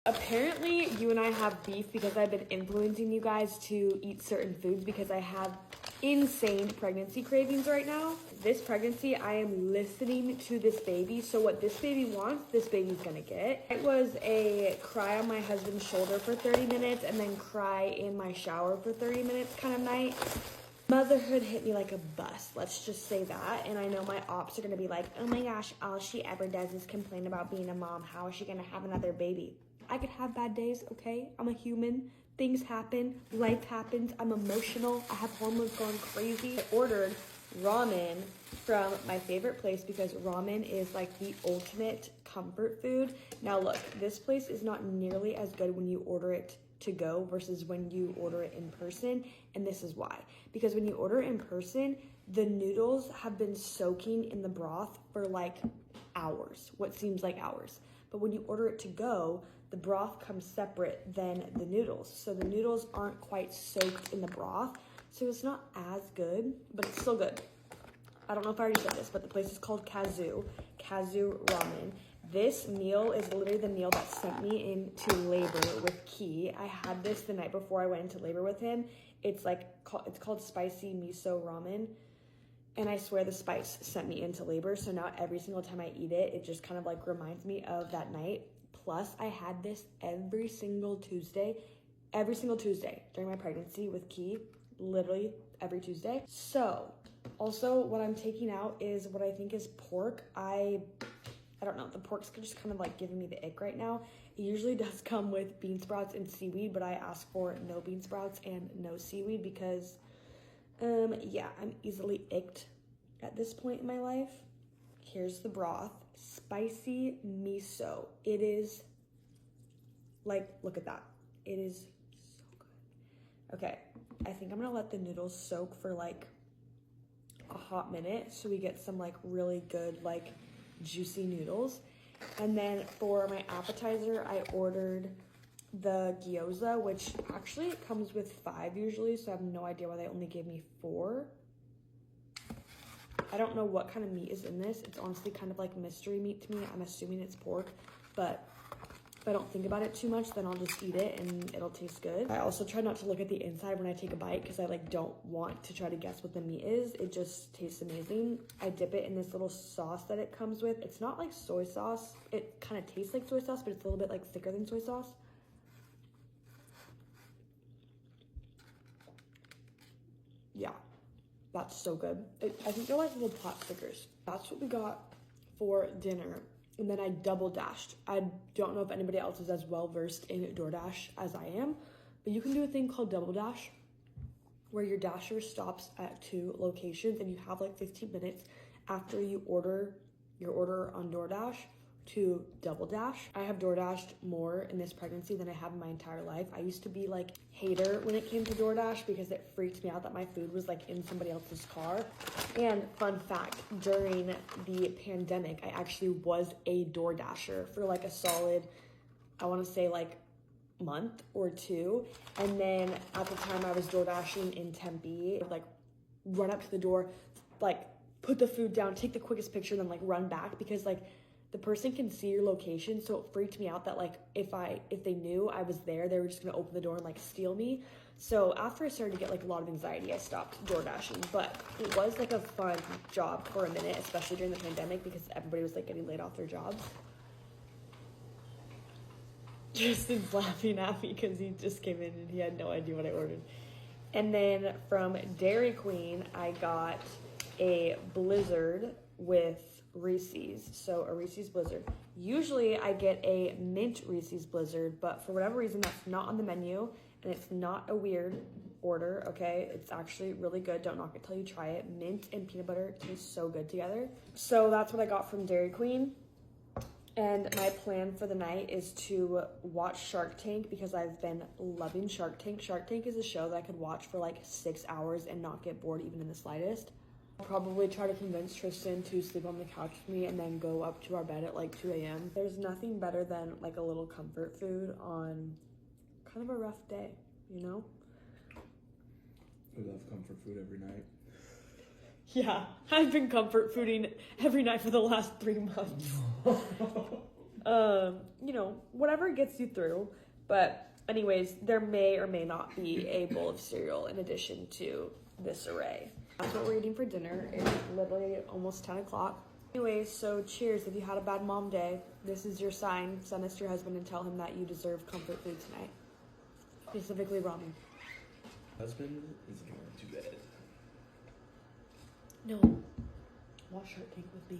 Apparently, you and I have beef because I've been influencing you guys to eat certain foods because I have insane pregnancy cravings right now. This pregnancy, I am listening to this baby. So what this baby wants, this baby's gonna get. It was a cry on my husband's shoulder for 30 minutes and then cry in my shower for 30 minutes kind of night. Motherhood hit me like a bus, let's just say that. And I know my ops are gonna be like, oh my gosh, all she ever does is complain about being a mom. How is she gonna have another baby? I could have bad days, okay? I'm a human. Things happen. Life happens. I'm emotional. I have hormones going crazy. I ordered ramen from my favorite place because ramen is like the ultimate comfort food. Now look, this place is not nearly as good when you order it to go versus when you order it in person. And this is why. Because when you order in person, the noodles have been soaking in the broth for like hours, what seems like hours. But when you order it to go, the broth comes separate than the noodles. So the noodles aren't quite soaked in the broth. So it's not as good, but it's still good. I don't know if I already said this, but the place is called Kazu Ramen. This meal is literally the meal that sent me into labor with Key. I had this the night before I went into labor with him. It's called spicy miso ramen. And I swear the spice sent me into labor. So now every single time I eat it, it just kind of like reminds me of that night. Plus, I had this every single Tuesday during my pregnancy with Key, literally every Tuesday. So, also what I'm taking out is what I think is pork. I don't know, the pork's just kind of like giving me the ick right now. It usually does come with bean sprouts and seaweed, but I asked for no bean sprouts and no seaweed because, yeah, I'm easily icked at this point in my life. Here's the broth. Spicy miso. It is like, look at that. It is so good. Okay, I think I'm gonna let the noodles soak for like a hot minute so we get some like really good like juicy noodles. And then for my appetizer, I ordered the gyoza, which actually it comes with 5 usually, so I have no idea why they only gave me 4. I don't know what kind of meat is in this. It's honestly kind of like mystery meat to me. I'm assuming it's pork, but if I don't think about it too much, then I'll just eat it and it'll taste good. I also try not to look at the inside when I take a bite because I like don't want to try to guess what the meat is. It just tastes amazing. I dip it in this little sauce that it comes with. It's not like soy sauce. It kind of tastes like soy sauce, but it's a little bit like thicker than soy sauce. Yeah. That's so good. I think they're like little pot stickers. That's what we got for dinner. And then I double dashed. I don't know if anybody else is as well versed in DoorDash as I am, but you can do a thing called double dash where your dasher stops at 2 locations and you have like 15 minutes after you order your order on DoorDash to double dash. I have DoorDashed more in this pregnancy than I have in my entire life. I used to be like hater when it came to DoorDash because it freaked me out that my food was like in somebody else's car. And fun fact, during the pandemic, I actually was a DoorDasher for like a solid, I want to say like month or 2. And then at the time I was DoorDashing in Tempe, like run up to the door, like put the food down, take the quickest picture, then like run back because like the person can see your location. So it freaked me out that like if they knew I was there, they were just gonna open the door and like steal me. So after I started to get like a lot of anxiety, I stopped DoorDashing. But it was like a fun job for a minute, especially during the pandemic because everybody was like getting laid off their jobs. Tristan's laughing at me because he just came in and he had no idea what I ordered. And then from Dairy Queen, I got a Blizzard with Reese's. So a Reese's Blizzard. Usually I get a mint Reese's Blizzard, but for whatever reason that's not on the menu and it's not a weird order, okay? It's actually really good. Don't knock it till you try it. Mint and peanut butter taste so good together. So that's what I got from Dairy Queen. And my plan for the night is to watch Shark Tank because I've been loving Shark Tank. Shark Tank is a show that I could watch for like 6 hours and not get bored even in the slightest. Probably try to convince Tristan to sleep on the couch with me and then go up to our bed at like 2 a.m. There's nothing better than like a little comfort food on kind of a rough day, you know? I love comfort food every night. Yeah, I've been comfort fooding every night for the last 3 months. You know, whatever gets you through. But anyways, there may or may not be a bowl of cereal in addition to this array. That's what we're eating for dinner. It's literally almost 10 o'clock. Anyways, so cheers. If you had a bad mom day, this is your sign. Send this to your husband and tell him that you deserve comfort food tonight. Specifically ramen. Husband is going to bed. No. Wash her cake with me.